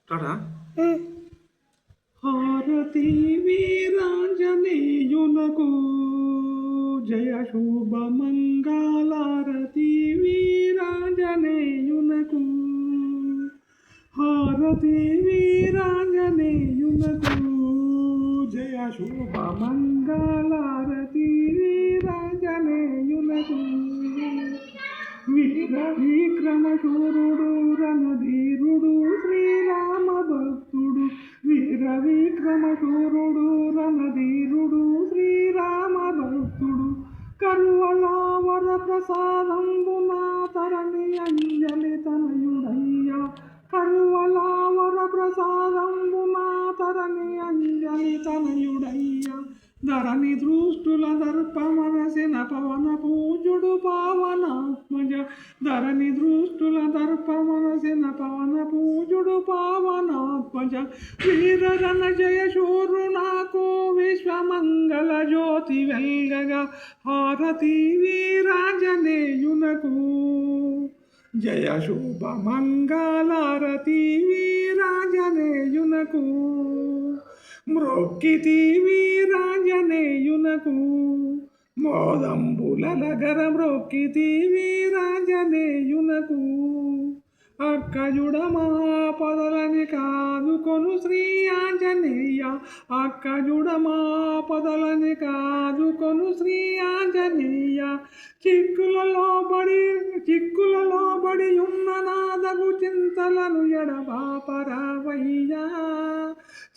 టాటా హారతి వీరాంజనేయునకు జయ శుభ మంగళారతి వీరాంజనేయునకు హారతి వీరాంజనేయునకు జయ శుభ మంగళారతి వీరాంజనేయునకు వీర విక్రమ శూరుడు రణధీరుడు శ్రీరామ భక్తుడు వీర విక్రమ శూరుడు రణధీరుడు శ్రీరామ భక్తుడు కరువలా వర ప్రసాదంబునా తరణి అంజలి తనయుడయ్య కరువలా వర ప్రసాదంబునా తరణి అంజలి తనయుడయ్య ధరణి దృష్టుల దర్పమనసిన పవన పూజుడు పావనాత్మజ ధరణి దృష్టుల దర్పమనసిన పవన పూజుడు పావనాత్మజ వీరరణ జయ శూరు నాకు విశ్వమంగళ జ్యోతి వెల్గగా హారతి వీరాంజనేయునకు జయ శుభ మంగళారతి వీరాంజనేయునకు మ్రొక్కితి వీరాంజనేయునకు మోదంబుల నగర మ్రొక్కితి వీరాంజనేయునకు అక్కజుడ మహాపదలని కాదుకొను శ్రీ ఆంజనేయ అక్కజుడ మహాపదలని కాదుకొను శ్రీ ఆంజనేయ చిక్కులలో బడి ఉన్న నాదగు చింతలను ఎడబాపరావయ్యా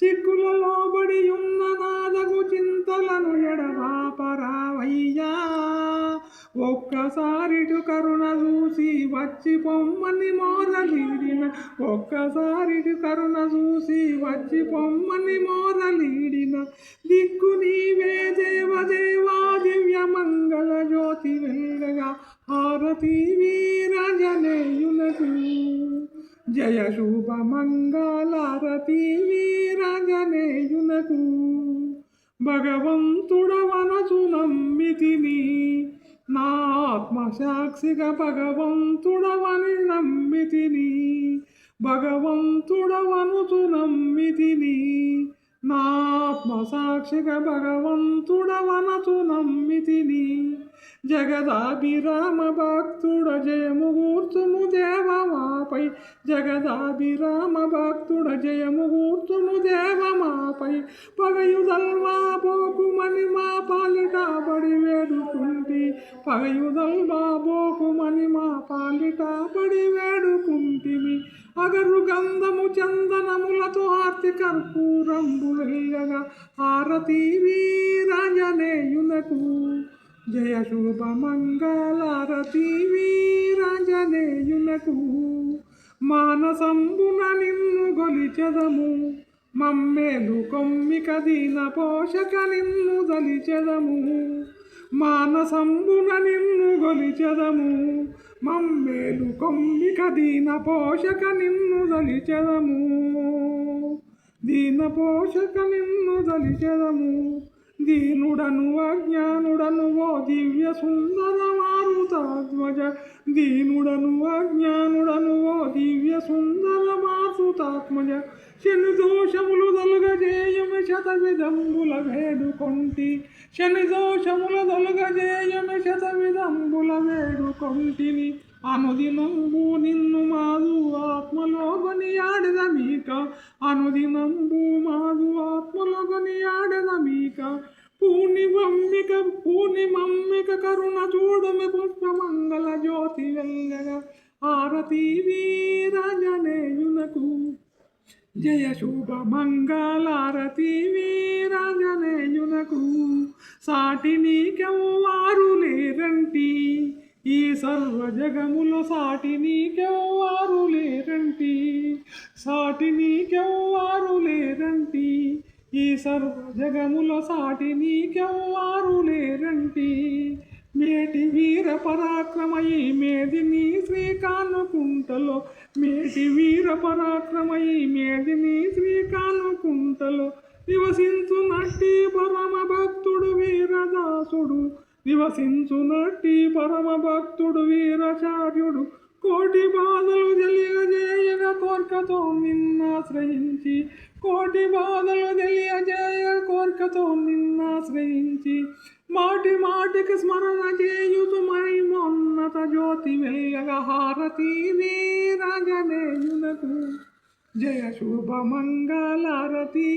చిక్కులలో బడి ఉన్న నాదగు చింతలను ఎడబాపరావయ్యా ఒక్కసారిటు కరుణ చూసి వచ్చి పొమ్మని మోరలీడిన ఒక్కసారిటు కరుణ చూసి వచ్చి పొమ్మని మోరలీడిన దిక్కు నీవే దేవదేవా దివ్య మంగళ జ్యోతి వెల్గగా హారతి వీరాంజనేయునకు జయ శుభ మంగళారతి వీరాంజనేయునకు భగవంతుడవనసు నమ్మితిని నా ఆత్మసాక్షిగా భగవంతుడవని నమ్మితిని భగవంతుడవనుచు నమ్మితిని నా ఆత్మసాక్షిగా భగవంతుడవనచు నమ్మితిని జగదాభిరామ భక్తుడ జయము గూర్చుము దేవమాపై జగదాభిరామ భక్తుడ జయము గూర్చుము దేవమాపై పగయుదల్వా బోకుమని మా పాలిట బడి వేడుకుంటి పగయుదల్వా బోకుమని మా పాలిట బడి వేడుకుంటిమి అగరు గంధము చందనములతో ఆర్తి కర్పూరంబు వెల్గగా హారతి వీరాంజనేయునకు జయ శుభ మంగళారతి వీరాంజనేయునకు మానసంబున నిన్ను గొలిచెదము మమ్మేలు కొమ్మిక దీన పోషక నిన్ను దలిచెదము మానసంబున నిన్ను గొలిచెదము మమ్మేలు కొమ్మిక దీన పోషక నిన్ను దలిచెదము దీన పోషక నిన్ను దలిచెదము దీనుడను అజ్ఞానుడను ఓ దివ్య సుందర మారుతాత్మజ దీనుడను అజ్ఞానుడను ఓ దివ్య సుందర మారుతాత్మజ శని దోషములు దొలగజేయమి శతవిధంబుల వేడుకొంటి శని దోషముల దొలగజేయమి శతవిధంబుల వేడుకొంటిని అనుదినంబు నిన్ను మాదు ఆత్మలో కొనియాడద మీక అనుదినంబు మాదు ఆత్మలో కొనియాడద మీక పూర్ణిమమ్మిక కరుణ చూడమి పుష్పమంగళ జ్యోతి వెల్గగా హారతి వీరాంజనేయునకు జయ శుభ మంగళారతి వీరాంజనేయునకు సాటి నీకెవ్వారు లేరంటి ఈ సర్వ జగములో సాటి నీకెవ్వారు లేరంటి సాటి నీకెవ్వారు లేరంటి ఈ సర్వ జగములో సాటి నీకెవ్వారు లేరంటి మేటి వీర పరాక్రమయి మేదిని శ్రీకానుకుంటలో మేటి వీర పరాక్రమయి మేదిని శ్రీకానుకుంటలో నివసించునట్టి పరమ భక్తుడు వీరదాసుడు నివసించునట్టి పరమ భక్తుడు వీరాచార్యుడు కోటి బాధలు తెలియజేయగా కోర్క కోర్కతో నిన్నాశ్రయించి కోటి బాధలు తెలియజేయ కోర్కతో నిన్నాశ్రయించి మాటి మాటికి స్మరణ చేయుతు మై మొన్నత జ్యోతి వెల్గ హారతి వీరజనేయునకు జయ శుభ మంగళారతి